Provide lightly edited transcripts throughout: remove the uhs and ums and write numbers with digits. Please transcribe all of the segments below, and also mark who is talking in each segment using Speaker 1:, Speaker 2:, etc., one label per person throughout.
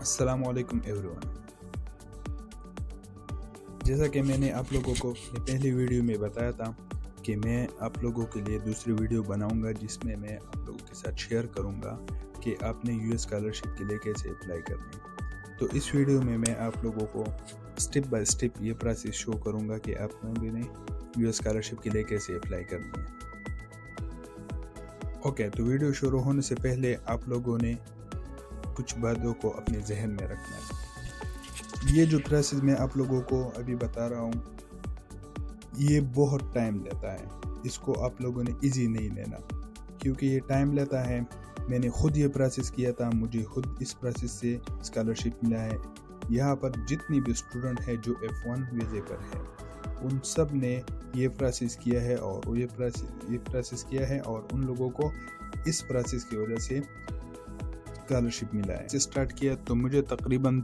Speaker 1: अस्सलामुअलैकुम एवरीवन। जैसा कि मैंने आप लोगों को अपनी पहली वीडियो में बताया था कि मैं आप लोगों के लिए दूसरी वीडियो बनाऊंगा जिसमें मैं आप लोगों के साथ शेयर करूंगा कि आपने यूएस स्कॉलरशिप के लिए कैसे अप्लाई करनी है। तो इस वीडियो में मैं आप लोगों को स्टेप बाय स्टेप ये प्रोसेस शो करूंगा कि आपने यूएस स्कॉलरशिप के लिए कैसे अप्लाई करनी है। ओके, तो वीडियो शुरू होने से पहले आप लोगों ने कुछ बातों को अपने जहन में रखना है। ये जो प्रोसेस मैं आप लोगों को अभी बता रहा हूँ ये बहुत टाइम लेता है। इसको आप लोगों ने इजी नहीं लेना क्योंकि ये टाइम लेता है। मैंने खुद ये प्रोसेस किया था, मुझे खुद इस प्रोसेस से स्कॉलरशिप मिला है। यहाँ पर जितनी भी स्टूडेंट है जो F1 वीज़े पर है उन सब ने ये प्रोसेस किया है और ये प्रोसेस किया है और उन लोगों को इस प्रोसेस की वजह से स्कॉलरशिप मिला है। स्टार्ट किया तो मुझे तकरीबन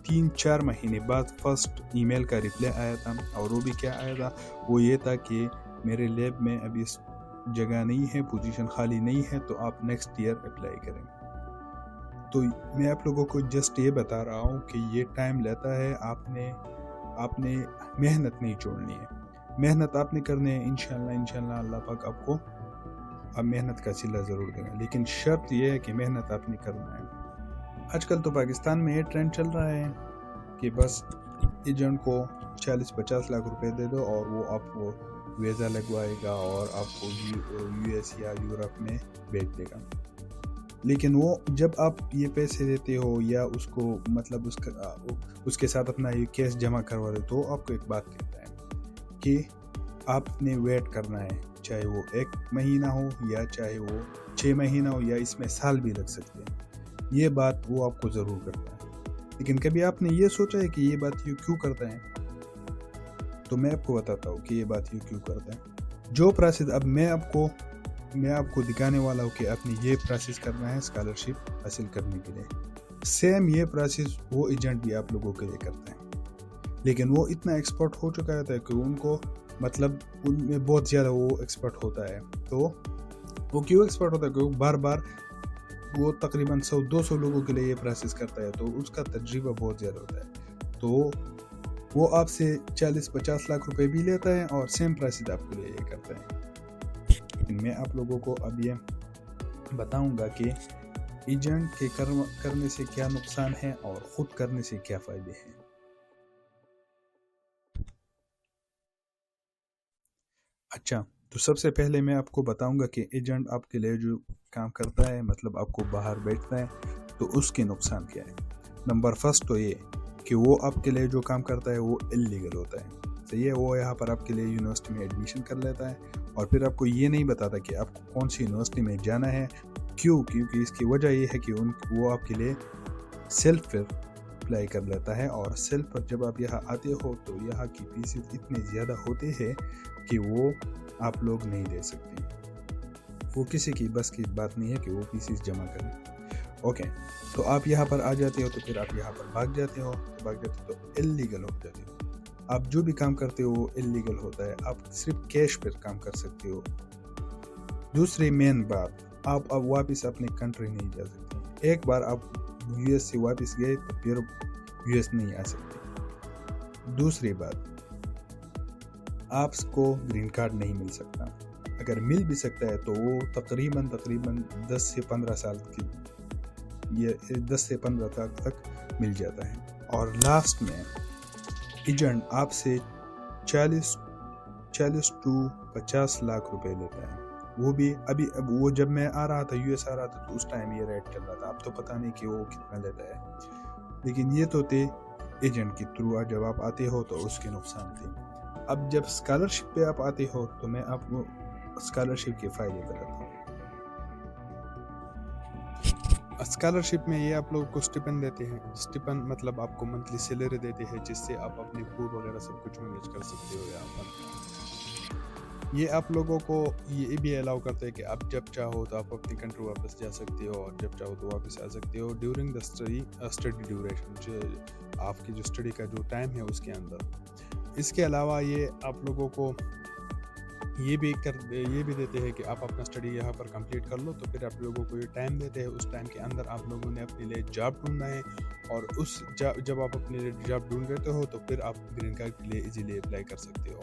Speaker 1: 3-4 महीने बाद फर्स्ट ईमेल का रिप्लाई आया था और वो भी क्या आया था, वो ये था कि मेरे लैब में अभी जगह नहीं है, पोजीशन खाली नहीं है, तो आप नेक्स्ट ईयर अप्लाई करें। तो मैं आप लोगों को जस्ट ये बता रहा हूँ कि ये टाइम लेता है। आपने मेहनत नहीं छोड़नी है, मेहनत आपने करनी है। इंशाल्लाह अल्लाह पाक आपको अब मेहनत का सिला ज़रूर देगा, लेकिन शर्त यह है कि मेहनत आपने करना है। आजकल तो पाकिस्तान में ये ट्रेंड चल रहा है कि बस एजेंट को 40-50 लाख रुपए दे दो और वो आपको वीज़ा लगवाएगा और आपको यूएस या यूरोप में भेज देगा। लेकिन वो जब आप ये पैसे देते हो या उसको मतलब उसके साथ अपना ये केस जमा करवा दो तो आपको एक बात कहता है कि आपने वेट करना है, चाहे वो 1 महीना हो या चाहे वो 6 महीना हो या इसमें साल भी लग सकते हैं। ये बात वो आपको ज़रूर करता है। लेकिन कभी आपने ये सोचा है कि ये बात ये क्यों करता है? तो मैं आपको बताता हूँ कि ये बात ये क्यों करता है। जो प्रोसेस अब मैं आपको दिखाने वाला हूँ कि आपने ये प्रोसेस करना है स्कॉलरशिप हासिल करने के लिए, सेम ये प्रोसेस वो एजेंट भी आप लोगों के लिए करता है। लेकिन वो इतना एक्सपर्ट हो चुका है कि उनको मतलब उनमें बहुत ज़्यादा वो एक्सपर्ट होता है। तो वो क्यों एक्सपर्ट होता है? क्योंकि बार बार वो तकरीबन 100-200 लोगों के लिए ये प्रोसेस करता है, तो उसका तजुर्बा बहुत ज़्यादा होता है। तो वो आपसे 40-50 लाख रुपए भी लेता है और सेम प्रोसेस आपके लिए ये करता है। लेकिन मैं आप लोगों को अब ये बताऊंगा कि एजेंट के करने से क्या नुकसान है और ख़ुद करने से क्या फ़ायदे हैं। अच्छा, तो सबसे पहले मैं आपको बताऊंगा कि एजेंट आपके लिए जो काम करता है, मतलब आपको बाहर बैठता है, तो उसके नुकसान क्या है। नंबर फर्स्ट तो ये कि वो आपके लिए जो काम करता है वो इल्लीगल होता है। सही है, वो यहाँ पर आपके लिए यूनिवर्सिटी में एडमिशन कर लेता है और फिर आपको ये नहीं बताता कि आपको कौन सी यूनिवर्सिटी में जाना है। क्योंकि इसकी वजह ये है कि वो आपके लिए सेल्फ अप्लाई कर लेता है और सेल्फ पर जब आप यहाँ आते हो तो यहाँ की फीसेस इतने ज़्यादा होते हैं कि वो आप लोग नहीं दे सकते। वो किसी की बस की बात नहीं है कि वो फीसेस जमा करें। ओके, तो आप यहाँ पर आ जाते हो तो फिर आप यहाँ पर भाग जाते हो तो इल्लीगल हो जाते हो। आप जो भी काम करते हो वो इल्लीगल होता है। आप सिर्फ कैश पर काम कर सकते हो। दूसरी मेन बात, आप अब वापस अपने कंट्री नहीं जा सकते। एक बार आप यूएस से वापस गए तो फिर यूएस नहीं आ सकते। दूसरी बात, आपको ग्रीन कार्ड नहीं मिल सकता। अगर मिल भी सकता है तो वो तकरीबन 10 से 15 साल तक मिल जाता है। और लास्ट में एजेंट आपसे 40 to 50 लाख रुपए लेता है। वो भी अभी वो जब मैं आ रहा था यूएस आ रहा था तो उस टाइम ये रेट चल रहा था। अब तो पता नहीं कि वो कितना लेता है, लेकिन ये तो थे एजेंट के थ्रू जब आप आते हो तो उसके नुकसान थे। अब जब स्कॉलरशिप पे आप आते हो तो मैं आपको स्कॉलरशिप के फ़ायदे बताता हूँ। स्कॉलरशिप में ये आप लोगों को स्टिपेंड देते हैं। स्टिपेंड मतलब आपको मंथली सैलरी देते हैं जिससे आप अपने फूड वगैरह सब कुछ मैनेज कर सकते हो। यहाँ पर ये आप लोगों को ये भी अलाउ करते हैं कि आप जब चाहो तो आप अपनी कंट्री वापस जा सकते हो और जब चाहो तो वापस आ सकते हो ड्यूरिंग द स्टडी ड्यूरेशन, जो आपकी जो स्टडी का जो टाइम है उसके अंदर। इसके अलावा ये आप लोगों को ये भी देते हैं कि आप अपना स्टडी यहाँ पर कंप्लीट कर लो, तो फिर आप लोगों को ये टाइम देते हैं। उस टाइम के अंदर आप लोगों ने अपने लिए जॉब ढूंढना है, और जब आप अपने लिए जॉब ढूंढ लेते हो तो फिर आप ग्रीन कार्ड के लिए इजीली अप्लाई कर सकते हो।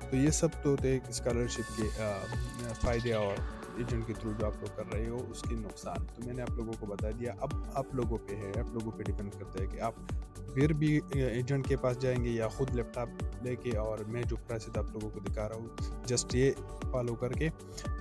Speaker 1: तो ये सब तो थे स्कॉलरशिप के फ़ायदे और एजेंट के थ्रू जो आप लोग कर रहे हो उसके नुकसान। तो मैंने आप लोगों को बता दिया। अब आप लोगों पे है, आप लोगों पे डिपेंड करता है कि आप फिर भी एजेंट के पास जाएंगे या ख़ुद लैपटॉप लेके, और मैं जो प्रोसेस आप लोगों को दिखा रहा हूँ जस्ट ये फॉलो करके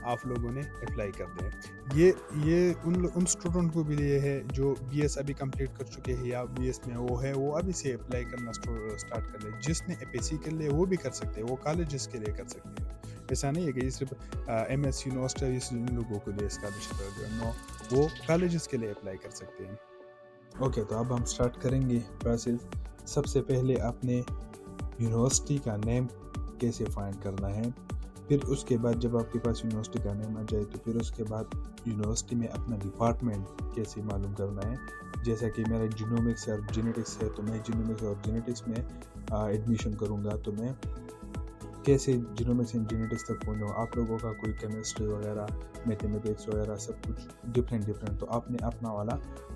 Speaker 1: आप लोगों ने अप्लाई कर दें। ये उन स्टूडेंट को भी लिए है जो बीएस अभी कंप्लीट कर चुके हैं या बीएस में वो है, वो अभी से अप्लाई करना स्टार्ट कर ले। जिसने एपीएससी के लिए वो भी कर सकते हैं, वो कॉलेजेस के लिए कर सकते हैं। ऐसा नहीं है कि सिर्फ एमएस यूनिवर्सिटी इन लोगों के लिए स्कॉलरशिप, नो, वो कॉलेजेस के लिए अप्लाई कर सकते हैं। ओके, तो अब हम स्टार्ट करेंगे प्रोसेस। सबसे पहले आपने यूनिवर्सिटी का नेम कैसे फाइंड करना है, फिर उसके बाद जब आपके पास यूनिवर्सिटी का नेम आ जाए तो फिर उसके बाद यूनिवर्सिटी में अपना डिपार्टमेंट कैसे मालूम करना है। जैसा कि मेरा जीनोमिक्स और जेनेटिक्स है, तो मैं जीनोमिक्स और जेनेटिक्स में एडमिशन करूँगा, तो मैं कैसे जीनोमिक्स एंड जेनेटिक्स तक पहुँचूँ। आप लोगों का कोई केमिस्ट्री वगैरह, मैथमेटिक्स वगैरह सब कुछ डिफरेंट, तो आपने अपना वाला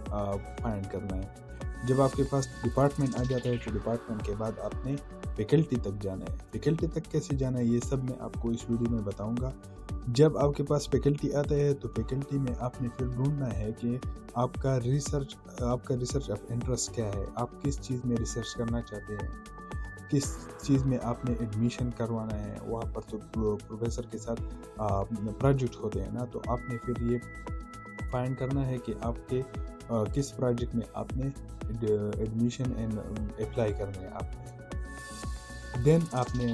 Speaker 1: फाइंड करना है। जब आपके पास डिपार्टमेंट आ जाता है तो डिपार्टमेंट के बाद आपने फैकल्टी तक जाना है। फैकल्टी तक कैसे जाना है ये सब मैं आपको इस वीडियो में बताऊंगा। जब आपके पास फैकल्टी आता है तो फैकल्टी में आपने फिर ढूंढना है कि आपका रिसर्च ऑफ इंटरेस्ट क्या है, आप किस चीज़ में रिसर्च करना चाहते हैं, किस चीज़ में आपने एडमिशन करवाना है। वहाँ पर तो प्रोफेसर के साथ प्रोजेक्ट होते हैं ना, तो आपने फिर ये फाइंड करना है कि आपके किस प्रोजेक्ट में आपने एडमिशन एंड अप्लाई करना है आपने। देन आपने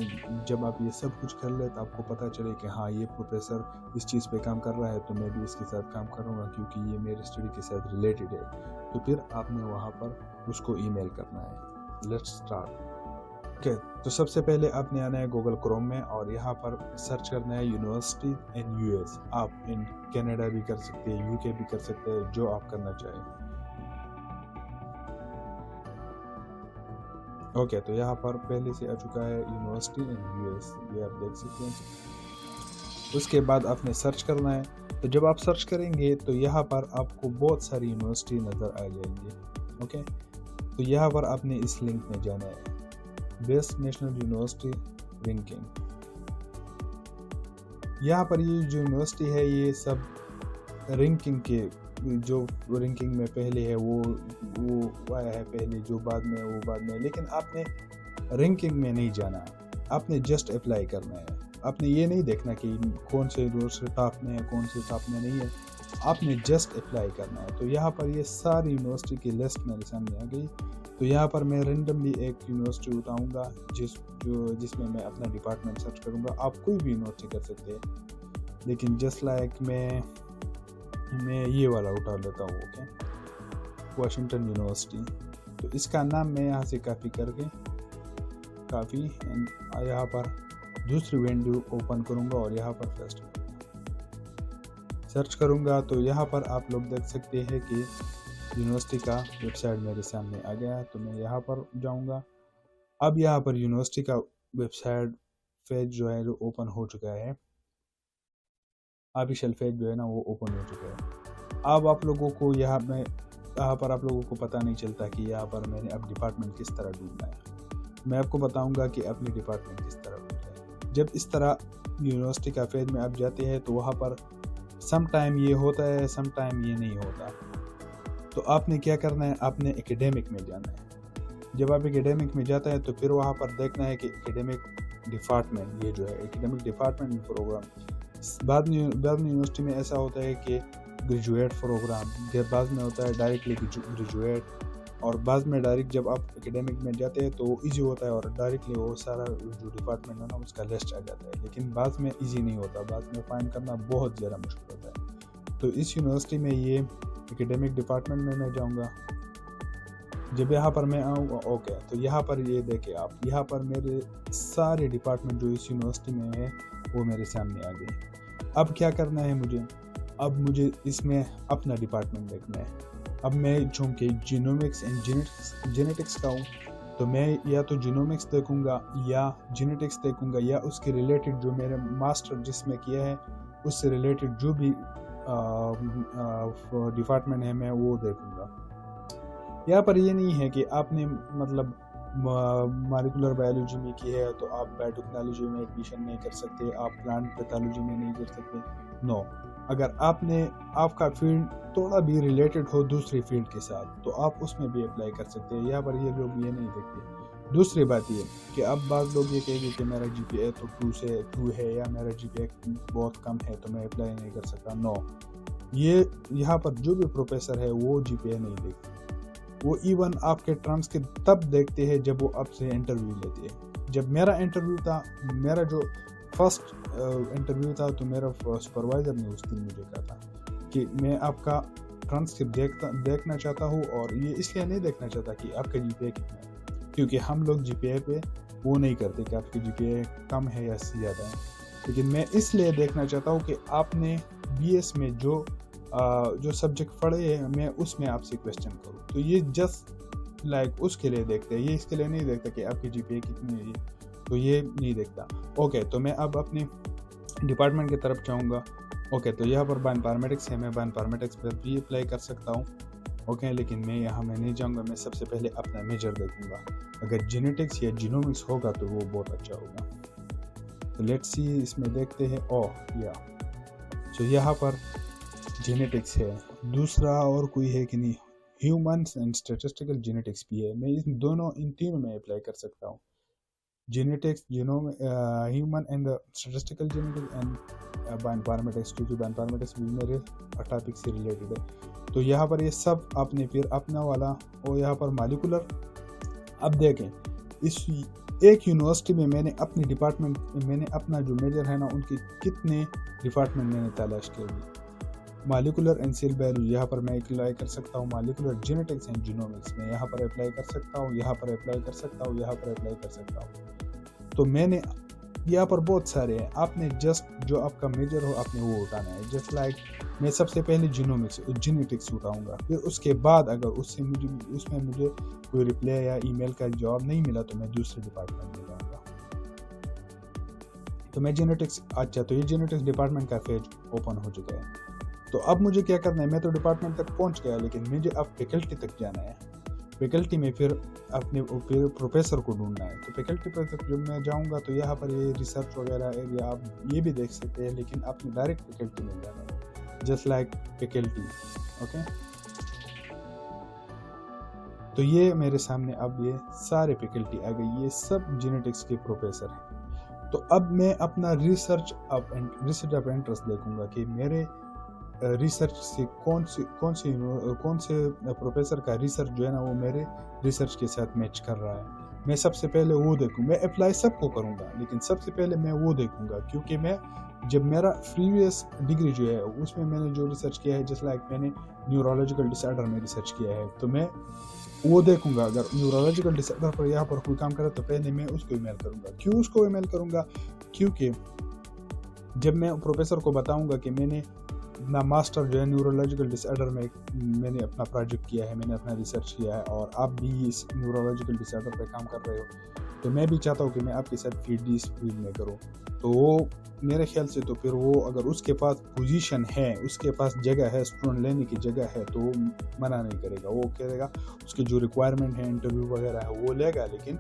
Speaker 1: जब आप ये सब कुछ कर ले तो आपको पता चले कि हाँ, ये प्रोफेसर इस चीज़ पे काम कर रहा है तो मैं भी इसके साथ काम करूँगा क्योंकि ये मेरे स्टडी के साथ रिलेटेड है। तो फिर आपने वहाँ पर उसको ईमेल करना है। Let's start. ओके, तो सबसे पहले आपने आना है गूगल क्रोम में और यहाँ पर सर्च करना है यूनिवर्सिटी इन यूएस। आप इन कनाडा भी कर सकते हैं, यूके भी कर सकते हैं, जो आप करना चाहें। ओके, तो यहाँ पर पहले से आ चुका है यूनिवर्सिटी इन यूएस, ये आप देख सकते हैं। उसके बाद आपने सर्च करना है। तो जब आप सर्च करेंगे तो यहाँ पर आपको बहुत सारी यूनिवर्सिटी नज़र आ जाएंगी। ओके, तो यहाँ पर आपने इस लिंक में जाना है, बेस्ट नेशनल यूनिवर्सिटी रैंकिंग। यहाँ पर ये जो यूनिवर्सिटी है ये सब रैंकिंग के, जो रैंकिंग में पहले है वो आया है पहले, जो बाद में वो बाद में। लेकिन आपने रैंकिंग में नहीं जाना, आपने जस्ट अप्लाई करना है। आपने ये नहीं देखना कि कौन से यूनिवर्सिटी टॉप में है, कौन से टॉप में नहीं है, आपने जस्ट अप्लाई करना है। तो यहाँ पर ये सारी यूनिवर्सिटी की लिस्ट मेरे सामने आ गई। तो यहाँ पर मैं रेंडमली एक यूनिवर्सिटी उठाऊँगा जिसमें मैं अपना डिपार्टमेंट सर्च करूँगा। आप कोई भी यूनिवर्सिटी कर सकते हैं, लेकिन जस्ट लाइक मैं ये वाला उठा लेता हूँ। Okay, Washington university. तो इसका नाम मैं यहाँ से कॉपी करके यहाँ पर दूसरी विंडो ओपन करूँगा और यहाँ पर फर्स्ट सर्च करूँगा। तो यहाँ पर आप लोग देख सकते हैं कि यूनिवर्सिटी का वेबसाइट मेरे सामने आ गया। तो मैं यहाँ पर जाऊँगा। अब यहाँ पर यूनिवर्सिटी का वेबसाइट पेज जो है जो ओपन हो चुका है, ऑफिशियल पेज जो है ना वो ओपन हो चुका है। अब आप लोगों को यहाँ पर आप लोगों को पता नहीं चलता कि यहाँ पर मैंने अब डिपार्टमेंट किस तरह ढूंढना है। मैं आपको बताऊँगा कि अपने डिपार्टमेंट किस तरह ढूंढना है। जब इस तरह यूनिवर्सिटी का पेज में आप जाते हैं तो वहाँ पर सम टाइम ये होता है, सम टाइम ये नहीं होता। तो आपने क्या करना है, आपने एकेडमिक में जाना है। जब आप एकेडमिक में जाता है तो फिर वहाँ पर देखना है कि एकेडमिक डिपार्टमेंट, ये जो है एकेडमिक डिपार्टमेंट प्रोग्राम। बाद में यूनिवर्सिटी में ऐसा होता है कि ग्रेजुएट प्रोग्राम, बाद में होता है डायरेक्टली ग्रेजुएट, और बाद में डायरेक्ट जब आप एकेडमिक में जाते हैं तो इजी होता है और डायरेक्टली वो सारा जो डिपार्टमेंट है ना उसका लिस्ट आ जाता है। लेकिन बाद में इजी नहीं होता, बाद में फाइंड करना बहुत ज़्यादा मुश्किल होता है। तो इस यूनिवर्सिटी में ये एकेडमिक डिपार्टमेंट में मैं जाऊंगा। जब यहाँ पर मैं आऊँगा, ओके, तो यहाँ पर ये देखें आप, यहाँ पर मेरे सारे डिपार्टमेंट जो इस यूनिवर्सिटी में है वो मेरे सामने आ गए। अब क्या करना है मुझे, अब मुझे इसमें अपना डिपार्टमेंट देखना है। अब मैं चूँकि जीनोमिक्स एंड जेनेटिक्स का हूँ तो मैं या तो जीनोमिक्स देखूंगा या जेनेटिक्स देखूंगा या उसके रिलेटेड जो मेरे मास्टर जिसमें किया है उससे रिलेटेड जो भी डिपार्टमेंट है मैं वो देखूंगा। यहाँ पर ये नहीं है कि आपने मतलब मॉलिक्यूलर बायोलॉजी में की है तो आप बायोटेक्नोलॉजी में एडमिशन नहीं कर सकते, आप प्लांट पैथोलॉजी में नहीं कर सकते। नो, अगर आपका फील्ड थोड़ा भी रिलेटेड हो दूसरी फील्ड के साथ तो आप उसमें भी अप्लाई कर सकते हैं। यहाँ पर ये लोग ये नहीं देखते। दूसरी बात ये कि अब बात लोग ये कहेंगे कि मेरा GPA तो 2 है या मेरा GPA बहुत कम है तो मैं अप्लाई नहीं कर सकता। नो, ये यहाँ पर जो भी प्रोफेसर है वो GPA नहीं देखते, वो इवन आपके ट्रांसक्रिप्ट तब देखते हैं जब वो आपसे इंटरव्यू लेते हैं। जब मेरा इंटरव्यू था, मेरा जो फर्स्ट इंटरव्यू था तो मेरा सुपरवाइज़र ने उस दिन मुझे कहा था कि मैं आपका ट्रांसक्रिप्ट देखना चाहता हूँ, और ये इसलिए नहीं देखना चाहता कि आपका GPA कितना है, क्योंकि हम लोग GPA पे वो नहीं करते कि आपकी GPA कम है या ज़्यादा है, लेकिन मैं इसलिए देखना चाहता हूँ कि आपने BS में जो सब्जेक्ट पढ़े हैं मैं उसमें आपसे क्वेश्चन करूँ। तो ये जस्ट लाइक उसके लिए देखते हैं, ये इसके लिए नहीं देखता कि आपकी GPA कितनी है, तो ये नहीं देखता। ओके, तो मैं अब अपने डिपार्टमेंट की तरफ जाऊँगा। ओके, तो यहाँ पर बायोइन्फॉर्मेटिक्स है, मैं बायोइन्फॉर्मेटिक्स पर भी अप्लाई कर सकता हूँ। ओके, लेकिन मैं यहाँ में नहीं जाऊँगा, मैं सबसे पहले अपना मेजर देखूँगा। अगर जेनेटिक्स या जीनोमिक्स होगा तो वो बहुत अच्छा होगा। तो लेट्स सी, इसमें देखते हैं। तो यहाँ पर जेनेटिक्स है, दूसरा और कोई है कि नहीं, ह्यूमन एंड स्टैटिस्टिकल जेनेटिक्स भी है। मैं इन तीनों में अप्लाई कर सकता हूँ। Genetics, human and statistical genetics and bioinformatics, क्योंकि बायोइन्फॉर्मेटिक्स भी मेरे टॉपिक से रिलेटेड है। तो यहाँ पर ये सब आपने फिर अपना वाला, और यहाँ पर मॉलिक्यूलर। अब देखें, इस एक यूनिवर्सिटी में मैंने अपना जो मेजर है ना, उनके कितने डिपार्टमेंट मैंने तलाश किए। मॉलिक्यूलर एंड सेल बायोलॉजी, यहाँ पर मैं अप्लाई कर सकता हूँ। मॉलिक्यूलर जेनेटिक्स एंड जीनोमिक्स में यहाँ पर अप्लाई कर सकता हूँ, यहाँ पर अप्लाई कर सकता हूँ, यहाँ पर अप्लाई कर सकता हूँ। तो मैंने यहाँ पर बहुत सारे हैं, आपने जस्ट जो आपका मेजर हो आपने वो उठाना है। जस्ट लाइक मैं सबसे पहले जेनेटिक्स उठाऊँगा, फिर उसके बाद अगर उसमें मुझे कोई रिप्लाई या ईमेल का जवाब नहीं मिला तो मैं दूसरे डिपार्टमेंट में जाऊँगा। तो मैं जेनेटिक्स, अच्छा, तो ये जेनेटिक्स डिपार्टमेंट का पेज ओपन हो चुका है। तो अब मुझे क्या करना है, मैं तो डिपार्टमेंट तक पहुंच गया, लेकिन मुझे अब फैकल्टी तक जाना है। फैकल्टी में फिर प्रोफेसर को ढूंढना है। तो फैकल्टी पर तक जब मैं जाऊंगा तो यहाँ पर ये रिसर्च वगैरह एरिया आप ये भी देख सकते हैं, लेकिन आपने डायरेक्ट फैकल्टी में जाना है, जस्ट लाइक फैकल्टी। ओके, तो ये मेरे सामने अब ये सारे फैकल्टी आ गई, ये सब जेनेटिक्स के प्रोफेसर हैं। तो अब मैं अपना रिसर्च ऑफ इंटरेस्ट देखूंगा कि मेरे रिसर्च से कौन से प्रोफेसर का रिसर्च जो है ना वो मेरे रिसर्च के साथ मैच कर रहा है। मैं सबसे पहले वो देखूँ, मैं अप्लाई सबको करूँगा, लेकिन सबसे पहले मैं वो देखूँगा, क्योंकि जब मेरा प्रीवियस डिग्री जो है उसमें मैंने जो रिसर्च किया है, जस्ट लाइक मैंने न्यूरोलॉजिकल डिसऑर्डर में रिसर्च किया है, तो मैं वो देखूंगा। अगर न्यूरोलॉजिकल डिसऑर्डर पर यहाँ पर कोई काम करे तो पहले मैं उसको ईमेल करूँगा। क्यों उसको ईमेल करूँगा? क्योंकि जब मैं प्रोफेसर को बताऊँगा कि मैंने अपना मास्टर जो है न्यूरोलॉजिकल डिसऑर्डर में मैंने अपना प्रोजेक्ट किया है, मैंने अपना रिसर्च किया है, और आप भी इस न्यूरोलॉजिकल डिसऑर्डर पे काम कर रहे हो, तो मैं भी चाहता हूँ कि मैं आपके साथ PhD इस फील्ड में करूँ। तो वो मेरे ख्याल से, तो फिर वो अगर उसके पास पोजीशन है, उसके पास जगह है, स्टूडेंट लेने की जगह है, तो वो मना नहीं करेगा। वो करेगा, उसके जो रिक्वायरमेंट है, इंटरव्यू वगैरह है वो लेगा, लेकिन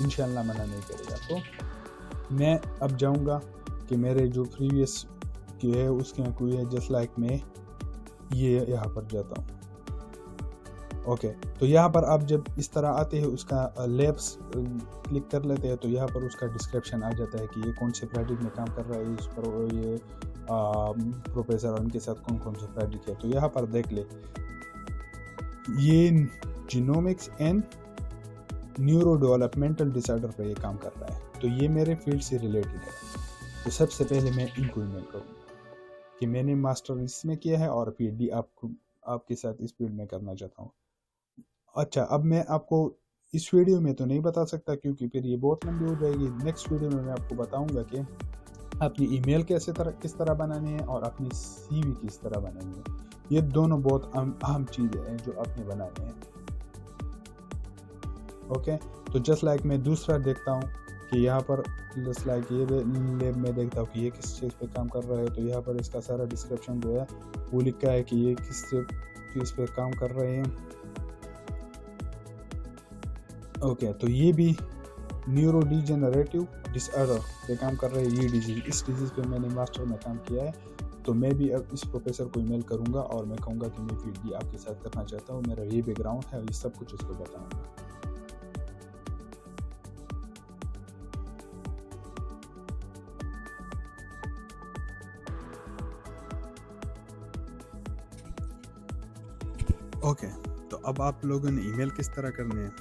Speaker 1: इंशाल्लाह मना नहीं करेगा। तो मैं अब जाऊँगा कि मेरे जो प्रीवियस है उसके कोई है, जस्ट लाइक मैं ये यहाँ पर जाता हूँ। ओके, तो यहाँ पर आप जब इस तरह आते हैं, उसका लैब्स क्लिक कर लेते हैं, तो यहाँ पर उसका डिस्क्रिप्शन आ जाता है कि ये कौन से प्रोजेक्ट में काम कर रहा है, इस पर ये प्रोफेसर और उनके साथ कौन कौन से प्रोजेक्ट है। तो यहाँ पर देख ले, ये genomics and neuro developmental disorder पर ये काम कर रहा है, तो ये मेरे फील्ड से रिलेटेड है। तो सबसे पहले मैं इनको ईमेल करूँगा कि मैंने मास्टर इसमें किया है और PhD आपके साथ इस फील्ड में करना चाहता हूँ। अच्छा, अब मैं आपको इस वीडियो में तो नहीं बता सकता, क्योंकि फिर ये बहुत लंबी हो जाएगी। नेक्स्ट वीडियो में मैं आपको बताऊंगा कि अपनी ईमेल किस तरह बनानी है और अपनी CV किस तरह बनानी है। ये दोनों बहुत अहम चीज़ें हैं जो आपने बनानी है। ओके, तो जस्ट लाइक मैं दूसरा देखता हूँ कि यहाँ पर जस्ट लाइक ये लेब में देखता हूँ कि ये किस चीज़ पे काम कर रहा है, तो यहाँ पर इसका सारा डिस्क्रिप्शन जो है वो लिखा है कि ये किस चीज़ पे काम कर रहे हैं। ओके, तो ये भी न्यूरो डिजेनरेटिव डिसऑर्डर पे काम कर रहे हैं, ये डिजीज़, इस डिजीज़ पे मैंने मास्टर में काम किया है। तो मैं भी अब इस प्रोफेसर को ईमेल करूँगा और मैं कहूँगा कि मैं पीएचडी आपके साथ करना चाहता हूँ, मेरा ये बैकग्राउंड है, ये सब कुछ उसको बताऊँगा। ओके, तो अब आप लोगों ने ईमेल किस तरह करने हैं,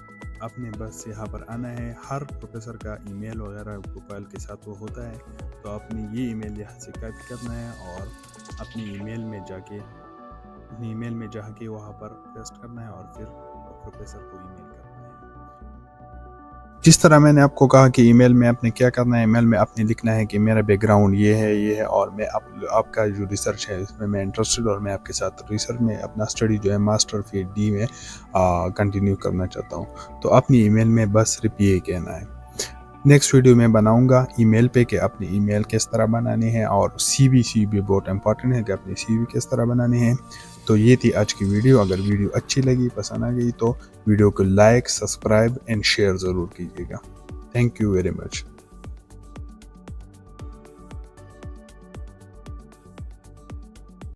Speaker 1: आपने बस यहाँ पर आना है। हर प्रोफेसर का ईमेल वगैरह प्रोफाइल के साथ वो होता है, तो आपने ये ईमेल यहाँ से कॉपी करना है और अपनी ईमेल में जाके वहाँ पर पेस्ट करना है और फिर प्रोफेसर को ईमेल करना है। जिस तरह मैंने आपको कहा कि ईमेल में आपने क्या करना है, ईमेल में आपने लिखना है कि मेरा बैकग्राउंड ये है और मैं आपका जो रिसर्च है इसमें मैं इंटरेस्टेड और मैं आपके साथ रिसर्च में अपना स्टडी जो है मास्टर पीएचडी में कंटिन्यू करना चाहता हूँ। तो अपनी ईमेल में बस सिर्फ ये कहना है। नेक्स्ट वीडियो में बनाऊंगा ईमेल पे कि अपनी ईमेल किस तरह बनानी है, और सीवी बहुत इंपॉर्टेंट है कि अपनी सीवी किस तरह बनानी है। तो ये थी आज की वीडियो। अगर वीडियो अच्छी लगी, पसंद आ गई, तो वीडियो को लाइक, सब्सक्राइब एंड शेयर ज़रूर कीजिएगा। Thank you very much.